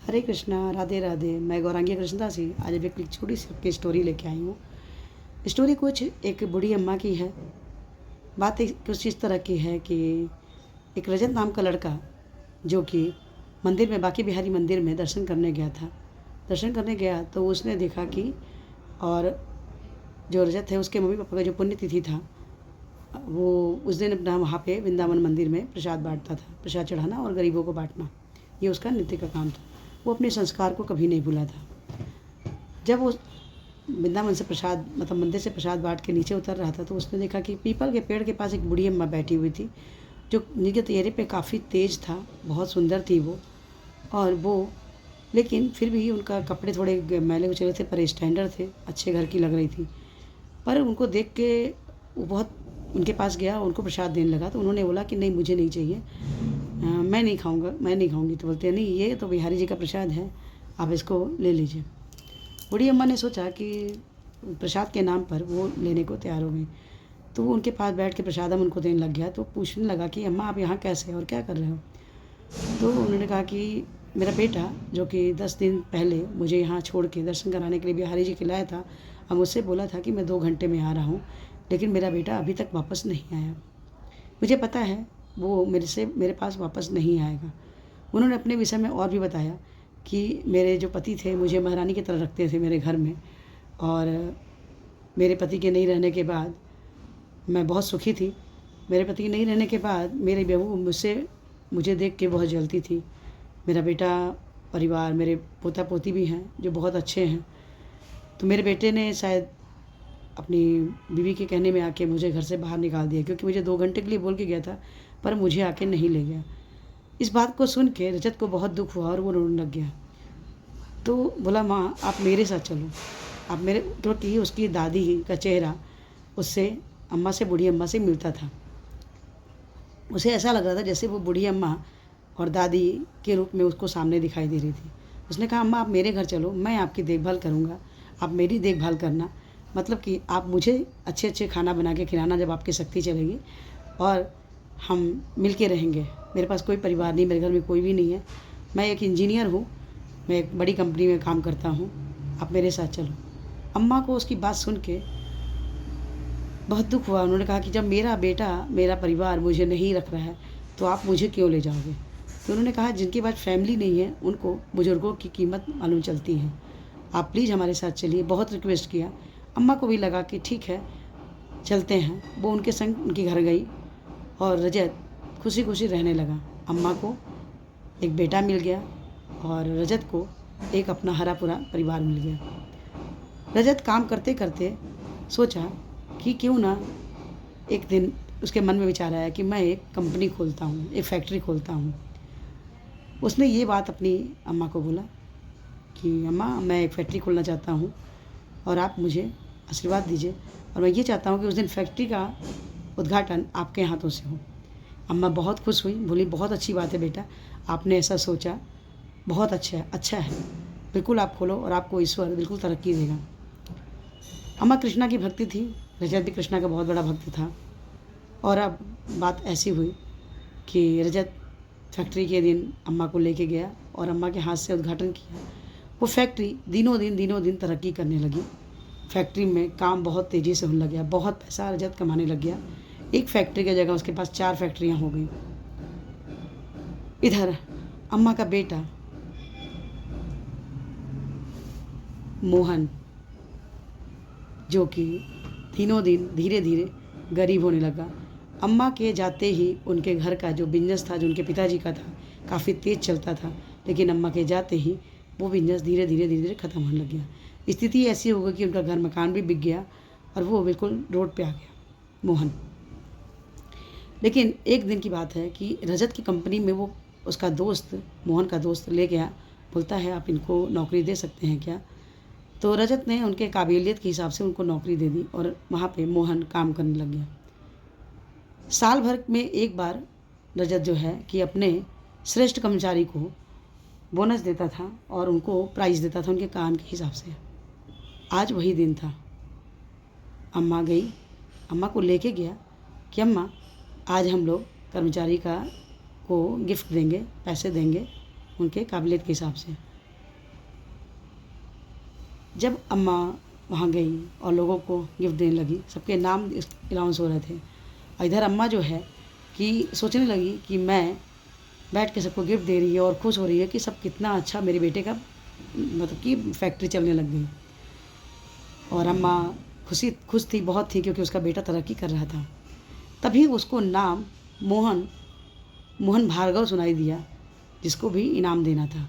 हरे कृष्णा, राधे राधे। मैं गौरांगी कृष्णदास ही आज एक छोटी सी आपकी स्टोरी लेके आई हूँ। स्टोरी कुछ एक बूढ़ी अम्मा की है। बात एक कुछ इस तरह की है कि एक रजत नाम का लड़का जो कि मंदिर में, बांके बिहारी मंदिर में दर्शन करने गया था। दर्शन करने गया तो उसने देखा कि और जो रजत है उसके मम्मी पापा का जो पुण्यतिथि था, वो उस दिन अपना वहाँ पे वृंदावन मंदिर में प्रसाद बांटता था। प्रसाद चढ़ाना और गरीबों को बांटना, ये उसका नित्य का काम था। वो अपने संस्कार को कभी नहीं भूला था। जब वो वृंदावन से प्रसाद, मतलब मंदिर से प्रसाद बांट के नीचे उतर रहा था, तो उसने देखा कि पीपल के पेड़ के पास एक बूढ़ी अम्मा बैठी हुई थी, जो निज चेहरे पे काफ़ी तेज था, बहुत सुंदर थी वो। और वो लेकिन फिर भी उनका कपड़े थोड़े मैले उछले थे, पर स्टैंडर्ड थे, अच्छे घर की लग रही थी। पर उनको देख के वो बहुत उनके पास गया, उनको प्रसाद देने लगा। तो उन्होंने बोला कि नहीं, मुझे नहीं चाहिए, मैं नहीं खाऊंगा, मैं नहीं खाऊंगी। तो बोलते हैं नहीं, ये तो बिहारी जी का प्रसाद है, आप इसको ले लीजिए। बूढ़ी अम्मा ने सोचा कि प्रसाद के नाम पर वो लेने को तैयार हो गई। तो वो उनके पास बैठ के प्रसाद उनको देने लग गया। तो पूछने लगा कि अम्मा, आप यहाँ कैसे और क्या कर रहे हो? तो उन्होंने कहा कि मेरा बेटा, जो कि 10 दिन पहले मुझे यहाँ छोड़ के दर्शन कराने के लिए बिहारी जी के लाया था, अब मुझसे बोला था कि मैं 2 घंटे में आ रहा हूँ, लेकिन मेरा बेटा अभी तक वापस नहीं आया। मुझे पता है वो मेरे पास वापस नहीं आएगा। उन्होंने अपने विषय में और भी बताया कि मेरे जो पति थे, मुझे महारानी की तरह रखते थे मेरे घर में, और मेरे पति के नहीं रहने के बाद मैं बहुत सुखी थी। मेरे पति के नहीं रहने के बाद मेरी बहू मुझे देख के बहुत जलती थी। मेरा बेटा, परिवार, मेरे पोता पोती भी हैं जो बहुत अच्छे हैं। तो मेरे बेटे ने शायद अपनी बीवी के कहने में आके मुझे घर से बाहर निकाल दिया, क्योंकि मुझे 2 घंटे के लिए बोल के गया था, पर मुझे आके नहीं ले गया। इस बात को सुन के रजत को बहुत दुख हुआ और वो रोने लग गया। तो बोला, माँ आप मेरे साथ चलो, आप मेरे, क्योंकि उसकी दादी का चेहरा उससे, अम्मा से, बूढ़ी अम्मा से मिलता था। उसे ऐसा लग रहा था जैसे वो बूढ़ी अम्मा और दादी के रूप में उसको सामने दिखाई दे रही थी। उसने कहा, अम्मा आप मेरे घर चलो, मैं आपकी देखभाल करूँगा, आप मेरी देखभाल करना। मतलब कि आप मुझे अच्छे अच्छे खाना बना के खिलाना जब आपकी शक्ति चलेगी, और हम मिल के रहेंगे। मेरे पास कोई परिवार नहीं, मेरे घर में कोई भी नहीं है, मैं एक इंजीनियर हूँ, मैं एक बड़ी कंपनी में काम करता हूँ, आप मेरे साथ चलो। अम्मा को उसकी बात सुन के बहुत दुख हुआ। उन्होंने कहा कि जब मेरा बेटा, मेरा परिवार मुझे नहीं रख रहा है, तो आप मुझे क्यों ले जाओगे? तो उन्होंने कहा, जिनके पास फैमिली नहीं है उनको बुज़ुर्गों की कीमत मालूम चलती है, आप प्लीज़ हमारे साथ चलिए। बहुत रिक्वेस्ट किया। अम्मा को भी लगा कि ठीक है, चलते हैं। वो उनके संग उनके घर गई और रजत खुशी खुशी रहने लगा। अम्मा को एक बेटा मिल गया और रजत को एक अपना हरा पूरा परिवार मिल गया। रजत काम करते करते सोचा कि क्यों ना एक दिन उसके मन में विचार आया कि मैं एक कंपनी खोलता हूँ, एक फैक्ट्री खोलता हूँ। उसने ये बात अपनी अम्मा को बोला कि अम्मा, मैं एक फैक्ट्री खोलना चाहता हूँ और आप मुझे आशीर्वाद दीजिए, और मैं ये चाहता हूँ कि उस दिन फैक्ट्री का उद्घाटन आपके हाथों से हो। अम्मा बहुत खुश हुई, बोली बहुत अच्छी बात है बेटा, आपने ऐसा सोचा, बहुत अच्छा है, अच्छा है, बिल्कुल आप खोलो और आपको ईश्वर बिल्कुल तरक्की देगा। अम्मा कृष्णा की भक्ति थी, रजत भी कृष्णा का बहुत बड़ा भक्त था। और अब बात ऐसी हुई कि रजत फैक्ट्री के दिन अम्मा को लेके गया और अम्मा के हाथ से उद्घाटन किया। वो फैक्ट्री दिनों दिन तरक्की करने लगी। फैक्ट्री में काम बहुत तेज़ी से होने लग गया, बहुत पैसा रजत कमाने लग गया। एक फैक्ट्री की जगह उसके पास 4 फैक्ट्रियाँ हो गई। इधर अम्मा का बेटा मोहन, जो कि दिनों दिन धीरे धीरे गरीब होने लगा। अम्मा के जाते ही उनके घर का जो बिजनेस था, जो उनके पिताजी का था, काफ़ी तेज़ चलता था, लेकिन अम्मा के जाते ही वो बिजनेस धीरे धीरे ख़त्म होने लग गया। स्थिति ऐसी हो गई कि उनका घर मकान भी बिक गया और वो बिल्कुल रोड पे आ गया, मोहन। लेकिन एक दिन की बात है कि रजत की कंपनी में वो उसका दोस्त, मोहन का दोस्त ले गया, बोलता है आप इनको नौकरी दे सकते हैं क्या? तो रजत ने उनके काबिलियत के हिसाब से उनको नौकरी दे दी और वहाँ पे मोहन काम करने लग गया। साल भर में एक बार रजत जो है कि अपने श्रेष्ठ कर्मचारी को बोनस देता था और उनको प्राइज़ देता था उनके काम के हिसाब से। आज वही दिन था। अम्मा गई, अम्मा को लेके गया कि अम्मा, आज हम लोग कर्मचारी को गिफ्ट देंगे, पैसे देंगे उनके काबिलियत के हिसाब से। जब अम्मा वहाँ गई और लोगों को गिफ्ट देने लगी, सबके नाम अनाउंस हो रहे थे, और इधर अम्मा जो है कि सोचने लगी कि मैं बैठ के सबको गिफ्ट दे रही है और खुश हो रही है कि सब कितना अच्छा मेरे बेटे का मतलब कि फैक्ट्री चलने लग गई। और अम्मा खुश थी, बहुत थी, क्योंकि उसका बेटा तरक्की कर रहा था। तभी उसको नाम मोहन भार्गव सुनाई दिया, जिसको भी इनाम देना था।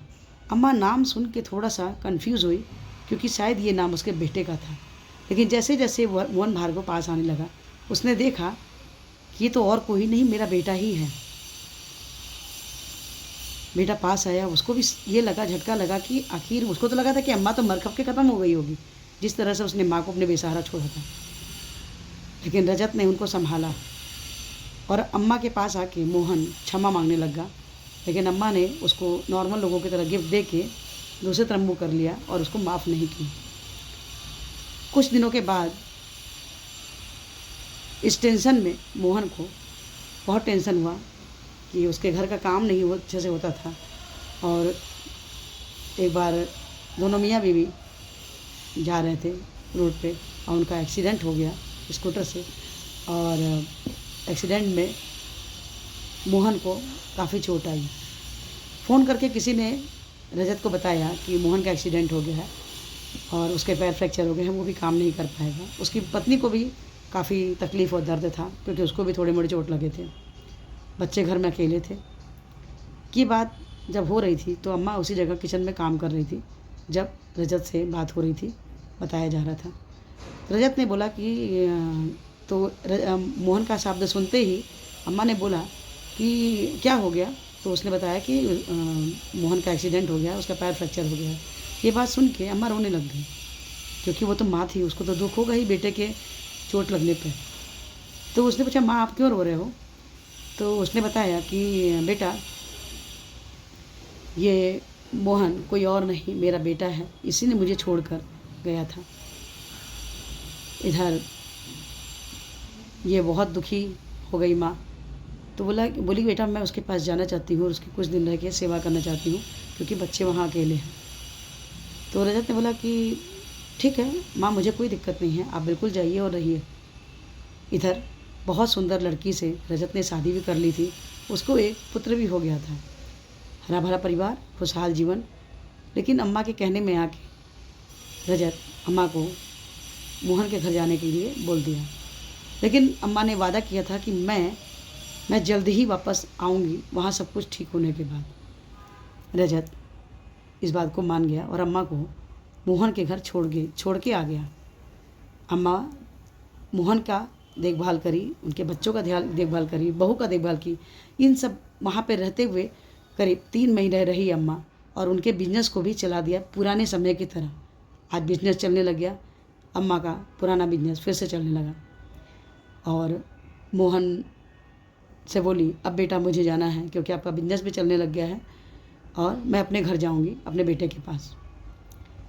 अम्मा नाम सुन के थोड़ा सा कंफ्यूज हुई, क्योंकि शायद ये नाम उसके बेटे का था। लेकिन जैसे जैसे मोहन भार्गव पास आने लगा, उसने देखा कि ये तो और कोई नहीं, मेरा बेटा ही है। बेटा पास आया, उसको भी ये लगा, झटका लगा कि आखिर उसको तो लगा था कि अम्मा तो मर खप के ख़त्म हो गई होगी, जिस तरह से उसने माँ को अपने बेसहारा छोड़ा था। लेकिन रजत ने उनको संभाला और अम्मा के पास आके मोहन क्षमा मांगने लगा। लेकिन अम्मा ने उसको नॉर्मल लोगों की तरह गिफ्ट दे के दूसरे तरफ मुँह कर लिया और उसको माफ़ नहीं की। कुछ दिनों के बाद इस टेंशन में मोहन को बहुत टेंशन हुआ कि उसके घर का काम नहीं अच्छे से होता था। और एक बार दोनों मियाँ बीवी जा रहे थे रोड पे और उनका एक्सीडेंट हो गया स्कूटर से, और एक्सीडेंट में मोहन को काफ़ी चोट आई। फ़ोन करके किसी ने रजत को बताया कि मोहन का एक्सीडेंट हो गया है और उसके पैर फ्रैक्चर हो गए हैं, वो भी काम नहीं कर पाएगा। उसकी पत्नी को भी काफ़ी तकलीफ़ और दर्द था, क्योंकि उसको भी थोड़े मोड़े चोट लगे थे। बच्चे घर में अकेले थे। ये बात जब हो रही थी तो अम्मा उसी जगह किचन में काम कर रही थी जब रजत से बात हो रही थी, बताया जा रहा था। रजत ने बोला कि मोहन का शब्द सुनते ही अम्मा ने बोला कि क्या हो गया। तो उसने बताया कि मोहन का एक्सीडेंट हो गया, उसका पैर फ्रैक्चर हो गया है। ये बात सुन के अम्मा रोने लग गई, क्योंकि वो तो माँ थी, उसको तो दुख होगा ही बेटे के चोट लगने पे। तो उसने पूछा, माँ आप क्यों रो रहे हो? तो उसने बताया कि बेटा ये मोहन कोई और नहीं, मेरा बेटा है, इसी ने मुझे छोड़कर गया था। इधर ये बहुत दुखी हो गई माँ। तो बोली बेटा मैं उसके पास जाना चाहती हूँ और उसके कुछ दिन रह के सेवा करना चाहती हूँ, क्योंकि बच्चे वहाँ अकेले हैं। तो रजत ने बोला कि ठीक है माँ, मुझे कोई दिक्कत नहीं है, आप बिल्कुल जाइए और रहिए। इधर बहुत सुंदर लड़की से रजत ने शादी भी कर ली थी, उसको एक पुत्र भी हो गया था। हरा भरा परिवार, खुशहाल जीवन। लेकिन अम्मा के कहने में आके रजत अम्मा को मोहन के घर जाने के लिए बोल दिया। लेकिन अम्मा ने वादा किया था कि मैं जल्द ही वापस आऊँगी, वहाँ सब कुछ ठीक होने के बाद। रजत इस बात को मान गया और अम्मा को मोहन के घर छोड़ के आ गया। अम्मा मोहन का देखभाल करी, उनके बच्चों का देखभाल करी, बहू का देखभाल की। इन सब वहाँ पे रहते हुए करीब 3 महीने रही अम्मा, और उनके बिजनेस को भी चला दिया पुराने समय की तरह। आज बिजनेस चलने लग गया, अम्मा का पुराना बिजनेस फिर से चलने लगा। और मोहन से बोली, अब बेटा मुझे जाना है, क्योंकि आपका बिजनेस भी चलने लग गया है और मैं अपने घर जाऊंगी अपने बेटे के पास,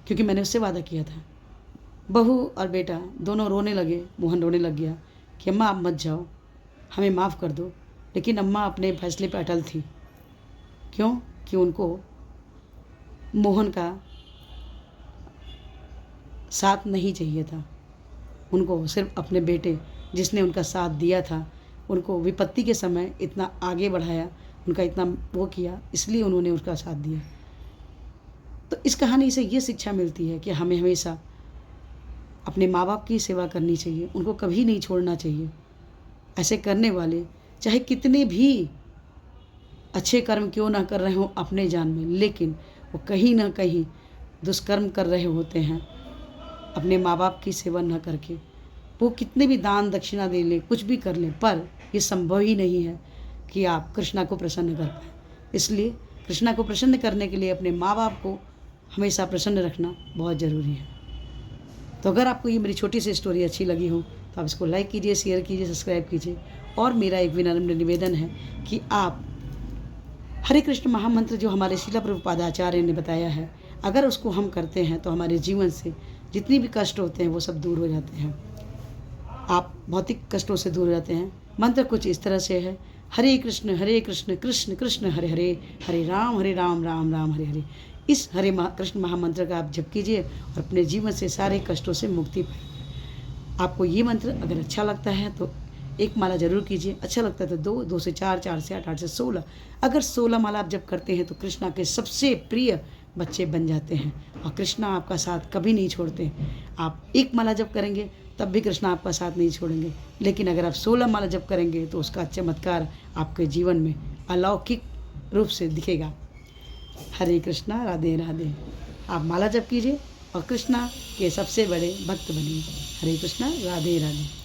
क्योंकि मैंने उससे वादा किया था। बहू और बेटा दोनों रोने लगे। मोहन रोने लग गया कि अम्मा आप मत जाओ, हमें माफ़ कर दो। लेकिन अम्मा अपने फैसले पर अटल थी। क्यों? कि उनको मोहन का साथ नहीं चाहिए था, उनको सिर्फ अपने बेटे जिसने उनका साथ दिया था, उनको विपत्ति के समय इतना आगे बढ़ाया, उनका इतना वो किया, इसलिए उन्होंने उसका साथ दिया। तो इस कहानी से ये शिक्षा मिलती है कि हमें हमेशा अपने माँ बाप की सेवा करनी चाहिए, उनको कभी नहीं छोड़ना चाहिए। ऐसे करने वाले चाहे कितने भी अच्छे कर्म क्यों ना कर रहे हों अपने जान में, लेकिन वो कहीं ना कहीं दुष्कर्म कर रहे होते हैं अपने माँ बाप की सेवा न करके। वो कितने भी दान दक्षिणा दे लें, कुछ भी कर लें, पर ये संभव ही नहीं है कि आप कृष्णा को प्रसन्न कर पाएँ। इसलिए कृष्णा को प्रसन्न करने के लिए अपने माँ बाप को हमेशा प्रसन्न रखना बहुत ज़रूरी है। तो अगर आपको ये मेरी छोटी सी स्टोरी अच्छी लगी हो तो आप इसको लाइक कीजिए, शेयर कीजिए, सब्सक्राइब कीजिए। और मेरा एक विनम्र निवेदन है कि आप हरे कृष्ण महामंत्र जो हमारे शिला प्रभुपाद आचार्य ने बताया है, अगर उसको हम करते हैं तो हमारे जीवन से जितनी भी कष्ट होते हैं वो सब दूर हो जाते हैं। आप भौतिक कष्टों से दूर हो जाते हैं। मंत्र कुछ इस तरह से है, हरे कृष्ण कृष्ण कृष्ण हरे हरे, हरे राम राम राम हरे हरे। इस कृष्ण महामंत्र का आप जप कीजिए और अपने जीवन से सारे कष्टों से मुक्ति पाइए। आपको ये मंत्र अगर अच्छा लगता है तो एक माला जरूर कीजिए, अच्छा लगता है तो 2 से 4, 4 से 8, 8 से 16। अगर 16 माला आप जब करते हैं तो कृष्णा के सबसे प्रिय बच्चे बन जाते हैं और कृष्णा आपका साथ कभी नहीं छोड़ते। आप एक माला जब करेंगे तब भी कृष्णा आपका साथ नहीं छोड़ेंगे, लेकिन अगर आप 16 माला जब करेंगे तो उसका चमत्कार आपके जीवन में अलौकिक रूप से दिखेगा। हरे कृष्णा, राधे राधे। आप माला जप कीजिए और कृष्णा के सबसे बड़े भक्त बनिए। हरे कृष्णा, राधे राधे।